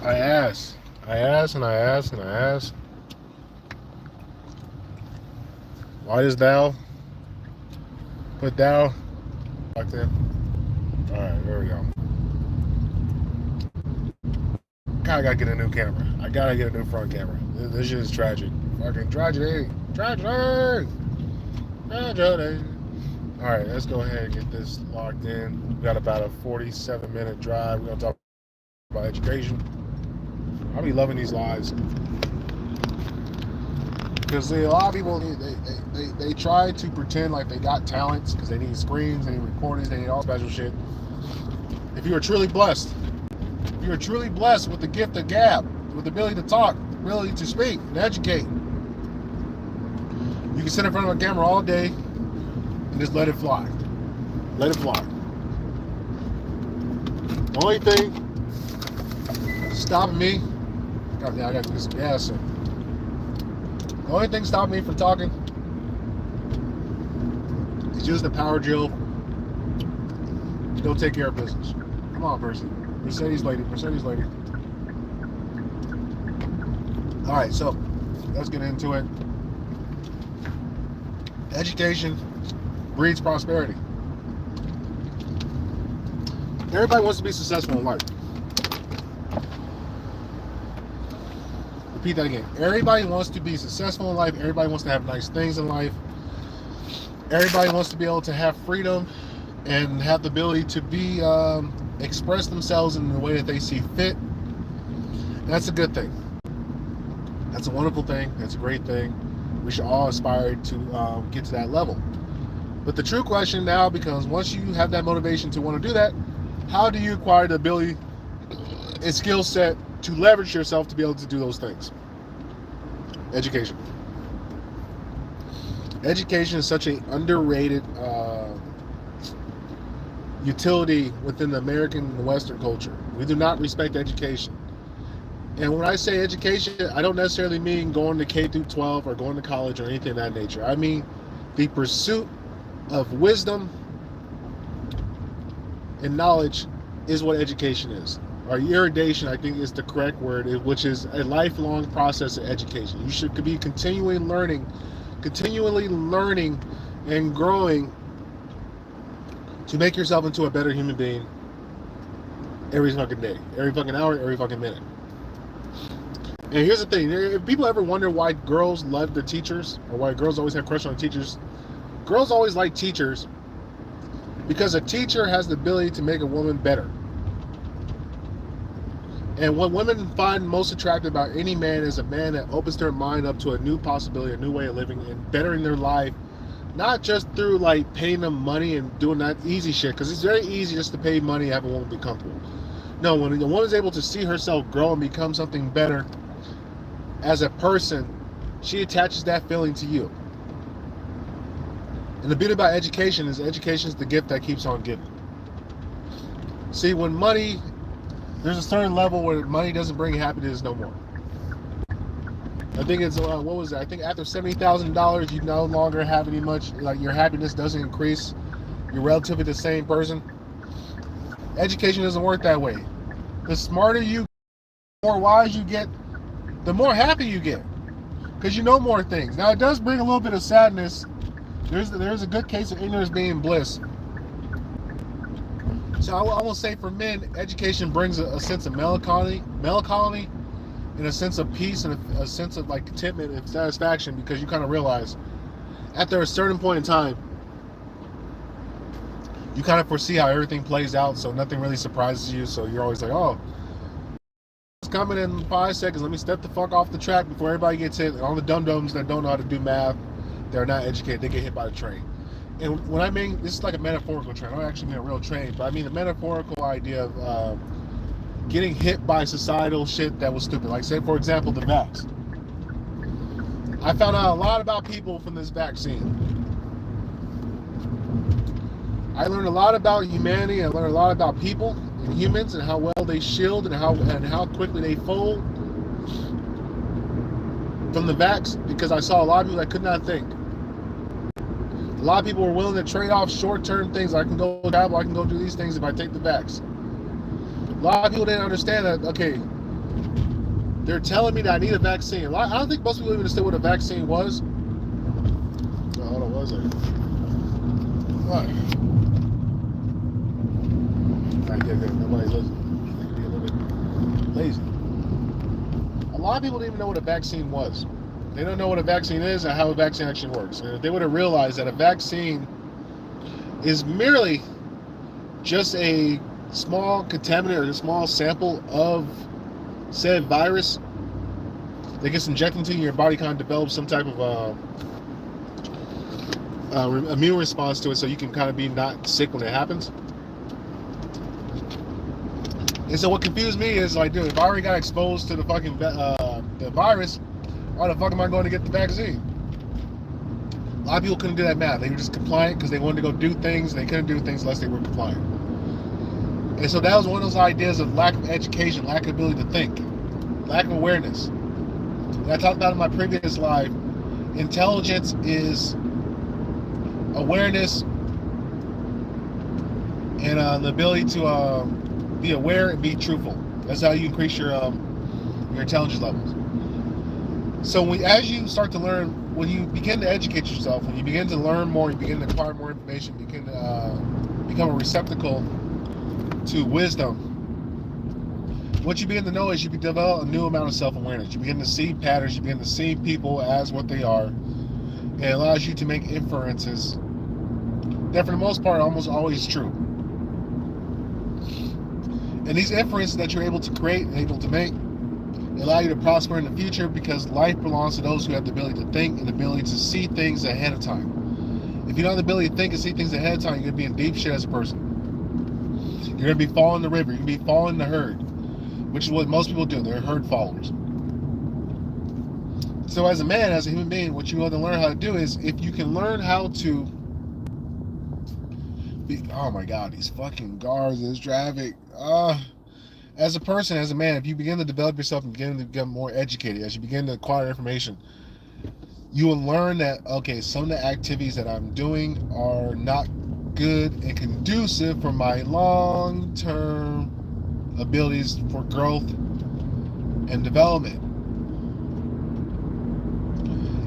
I asked. I asked and I asked and I asked. Why does thou put thou locked in? Alright, there we go. I gotta get a new camera. I gotta get a new front camera. This shit is tragic. Fucking tragedy. Tragedy. Tragedy. Alright, let's go ahead and get this locked in. We got about a 47-minute drive. We're gonna talk about education. I'll be loving these lives. Because a lot of people, they try to pretend like they got talents because they need screens, they need recordings, they need all special shit. If you are truly blessed, if you are truly blessed with the gift of gab, with the ability to talk, ability to speak and educate, you can sit in front of a camera all day and just let it fly. Let it fly. The only thing stopping me, God damn, I gotta get some gas in. The only thing stopping me from talking is using the power drill to go take care of business. Come on, person. Mercedes lady. All right, so let's get into it. Education breeds prosperity. Everybody wants to be successful in life. Repeat that again. Everybody wants to be successful in life. Everybody wants to have nice things in life. Everybody wants to be able to have freedom and have the ability to be express themselves in the way that they see fit. And that's a good thing. That's a wonderful thing. That's a great thing. We should all aspire to get to that level. But the true question now becomes, once you have that motivation to want to do that, how do you acquire the ability and skill set to leverage yourself to be able to do those things? Education. Education is such an underrated utility within the American and Western culture. We do not respect education. And when I say education, I don't necessarily mean going to K through 12 or going to college or anything of that nature. I mean the pursuit of wisdom and knowledge is what education is. Or irradiation, I think, is the correct word, which is a lifelong process of education. You should be continually learning and growing to make yourself into a better human being every fucking day, every fucking hour, every fucking minute. And here's the thing, if people ever wonder why girls love their teachers, or why girls always have crush on teachers, girls always like teachers because a teacher has the ability to make a woman better. And what women find most attractive about any man is a man that opens their mind up to a new possibility, a new way of living, and bettering their life, not just through like paying them money and doing that easy shit, because it's very easy just to pay money and have a woman be comfortable. No, when the woman is able to see herself grow and become something better as a person, she attaches that feeling to you. And the beauty about education is the gift that keeps on giving. See, when money, there's a certain level where money doesn't bring happiness no more. I think it's, what was it? I think after $70,000, you no longer have any much, like your happiness doesn't increase. You're relatively the same person. Education doesn't work that way. The smarter you, the more wise you get, the more happy you get. Because you know more things. Now, it does bring a little bit of sadness. There's a good case of ignorance being bliss. So I will say for men, education brings a sense of melancholy, and a sense of peace, and a sense of like contentment and satisfaction, because you kind of realize after a certain point in time, you kind of foresee how everything plays out, so nothing really surprises you. So you're always like, oh, it's coming in 5 seconds. Let me step the fuck off the track before everybody gets hit. And all the dum-dums that don't know how to do math, they're not educated, they get hit by the train. And when I mean, this is like a metaphorical train. I don't actually mean a real train, but I mean the metaphorical idea of getting hit by societal shit that was stupid. Like, say, for example, the vax. I found out a lot about people from this vaccine. I learned a lot about humanity. I learned a lot about people and humans and how well they shield and how quickly they fold from the vax, because I saw a lot of people that could not think. A lot of people were willing to trade off short-term things. I can go travel, I can go do these things if I take the vax. A lot of people didn't understand that, okay, They're telling me that I need a vaccine. I don't think most people even understood what a vaccine was. Oh, hold on, what was it? What? Alright, good. Nobody's listening. They can be a little bit lazy. A lot of people didn't even know what a vaccine was. They don't know what a vaccine is and how a vaccine actually works. And if they would have realized that a vaccine is merely just a small contaminant or a small sample of said virus that gets injected into your body, kind of develops some type of immune response to it, so you can kind of be not sick when it happens. And so what confused me is, like, dude, if I already got exposed to the fucking the virus, why the fuck am I going to get the vaccine? A lot of people couldn't do that math. They were just compliant because they wanted to go do things. They couldn't do things unless they were compliant. And so that was one of those ideas of lack of education, lack of ability to think, lack of awareness. And I talked about in my previous live, intelligence is awareness and the ability to be aware and be truthful. That's how you increase your intelligence levels. So as you start to learn, when you begin to educate yourself, when you begin to learn more, you begin to acquire more information, you begin to become a receptacle to wisdom. What you begin to know is you can develop a new amount of self-awareness. You begin to see patterns, you begin to see people as what they are. It allows you to make inferences that for the most part are almost always true. And these inferences that you're able to create and able to make allow you to prosper in the future, because life belongs to those who have the ability to think and the ability to see things ahead of time. If you don't have the ability to think and see things ahead of time, you're going to be in deep shit as a person. You're going to be following the river. You're going to be following the herd, which is what most people do. They're herd followers. So as a man, as a human being, what you want to learn how to do is, if you can learn how to be, oh my God, these fucking guards, this traffic. As a person, as a man, if you begin to develop yourself and begin to get more educated, as you begin to acquire information, you will learn that, okay, some of the activities that I'm doing are not good and conducive for my long-term abilities for growth and development.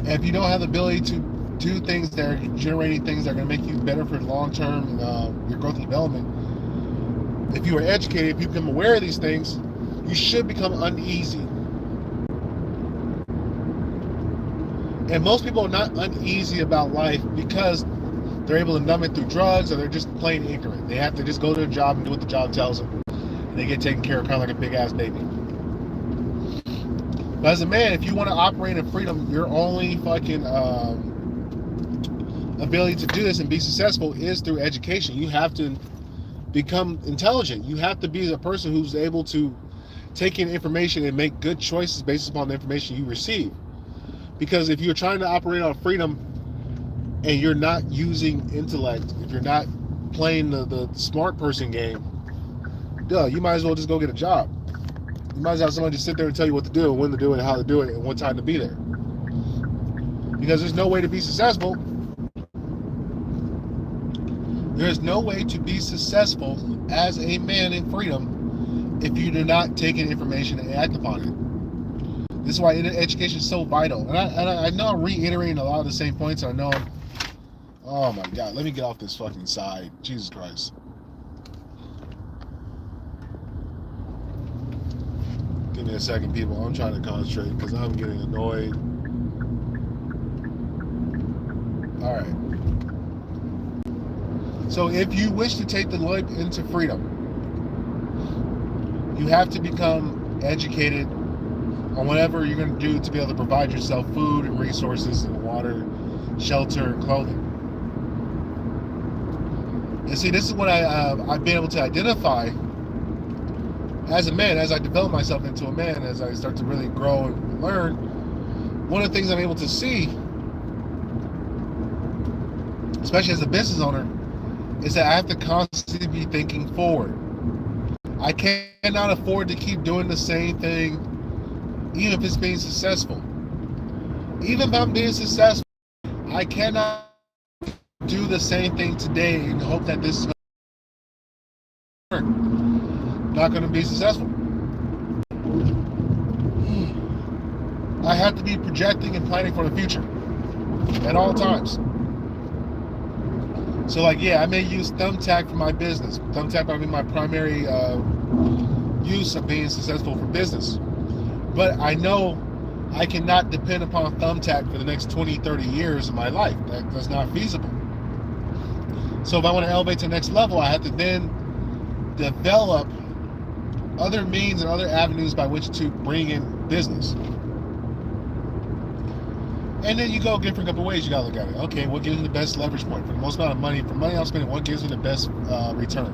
And if you don't have the ability to do things that are generating things that are going to make you better for the long-term your growth and development, if you are educated, if you become aware of these things, you should become uneasy. And most people are not uneasy about life because they're able to numb it through drugs, or they're just plain ignorant. They have to just go to their job and do what the job tells them, and they get taken care of kind of like a big-ass baby. But as a man, if you want to operate in freedom, your only fucking ability to do this and be successful is through education. You have to become intelligent. You have to be a person who's able to take in information and make good choices based upon the information you receive. Because if you're trying to operate on freedom and you're not using intellect, if you're not playing the smart person game, you might as well just go get a job. You might as well have somebody just sit there and tell you what to do and when to do it and how to do it and what time to be there. Because there's no way to be successful. There's no way to be successful as a man in freedom if you do not take in information and act upon it. This is why education is so vital. And I know I'm reiterating a lot of the same points. I know, oh my God, let me get off this fucking side. Jesus Christ. Give me a second, people. I'm trying to concentrate because I'm getting annoyed. All right. So if you wish to take the leap into freedom, you have to become educated on whatever you're going to do to be able to provide yourself food and resources and water, shelter, and clothing. And see, this is what I've been able to identify as a man, as I develop myself into a man, as I start to really grow and learn. One of the things I'm able to see, especially as a business owner, is that I have to constantly be thinking forward. I cannot afford to keep doing the same thing, even if it's being successful. Even if I'm being successful, I cannot do the same thing today and hope that this is not going to be successful. I have to be projecting and planning for the future at all times. So like, yeah, I may use Thumbtack for my business. Thumbtack might be my primary use of being successful for business. But I know I cannot depend upon Thumbtack for the next 20, 30 years of my life. That's not feasible. So if I want to elevate to the next level, I have to then develop other means and other avenues by which to bring in business. And then you go different couple ways. You gotta look at it. Okay, what gives me the best leverage point for the most amount of money? For money I'm spending, what gives me the best return?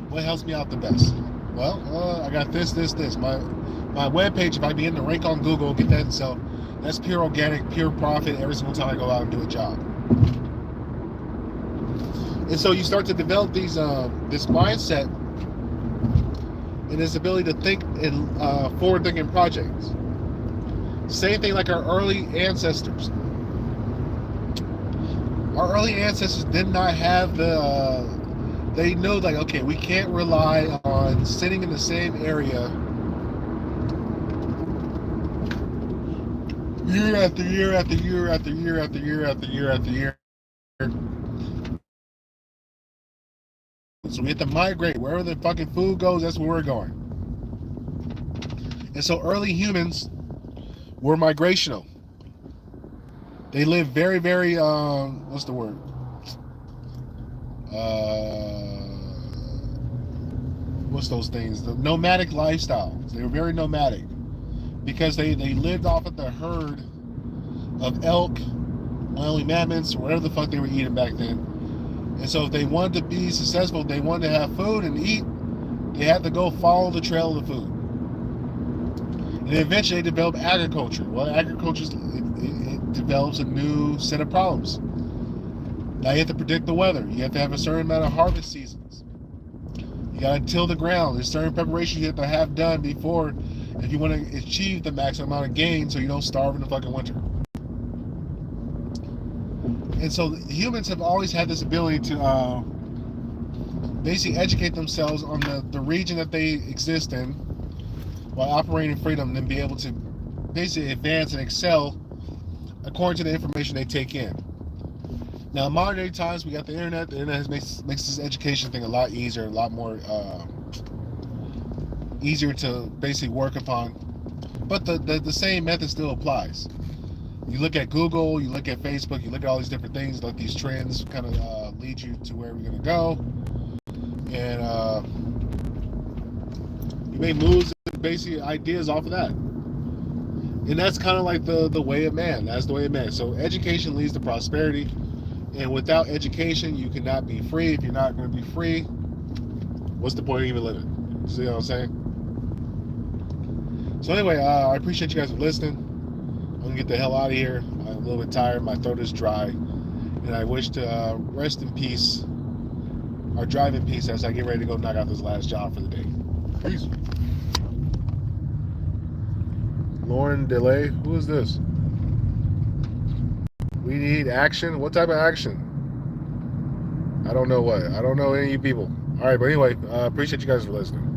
What helps me out the best? Well, I got this. My webpage, if I begin to rank on Google, get that, so that's pure organic, pure profit every single time I go out and do a job. And so you start to develop these this mindset and this ability to think in forward-thinking projects. Same thing like our early ancestors. Our early ancestors did not have the they know, like, okay, we can't rely on sitting in the same area year after year after year after year after year after year after year. So we have to migrate. Wherever the fucking food goes, that's where we're going. And so early humans were migrational. They lived very, very, what's the word? What's those things? The nomadic lifestyles. They were very nomadic because they lived off of the herd of elk, oily mammoths, or whatever the fuck they were eating back then. And so if they wanted to be successful, they wanted to have food and eat, they had to go follow the trail of the food. And eventually they developed agriculture. Well, agriculture, it develops a new set of problems. Now you have to predict the weather. You have to have a certain amount of harvest seasons. You got to till the ground. There's certain preparations you have to have done before if you want to achieve the maximum amount of gain so you don't starve in the fucking winter. And so humans have always had this ability to basically educate themselves on the region that they exist in while operating in freedom, and then be able to basically advance and excel according to the information they take in. Now, in modern day times, we got the internet. The internet makes this education thing a lot easier, a lot more easier to basically work upon. But the same method still applies. You look at Google, you look at Facebook, you look at all these different things, let these trends kind of lead you to where we're going to go. And you make moves and basic ideas off of that. And that's kind of like the way of man. That's the way of man. So education leads to prosperity. And without education, you cannot be free. If you're not going to be free, what's the point of even living? See what I'm saying? So anyway, I appreciate you guys for listening. I'm going to get the hell out of here. I'm a little bit tired. My throat is dry. And I wish to rest in peace, or drive in peace, as I get ready to go knock out this last job for the day. Peace. Lauren Delay. Who is this? We need action. What type of action? I don't know what. I don't know any of you people. All right, but anyway, appreciate you guys for listening.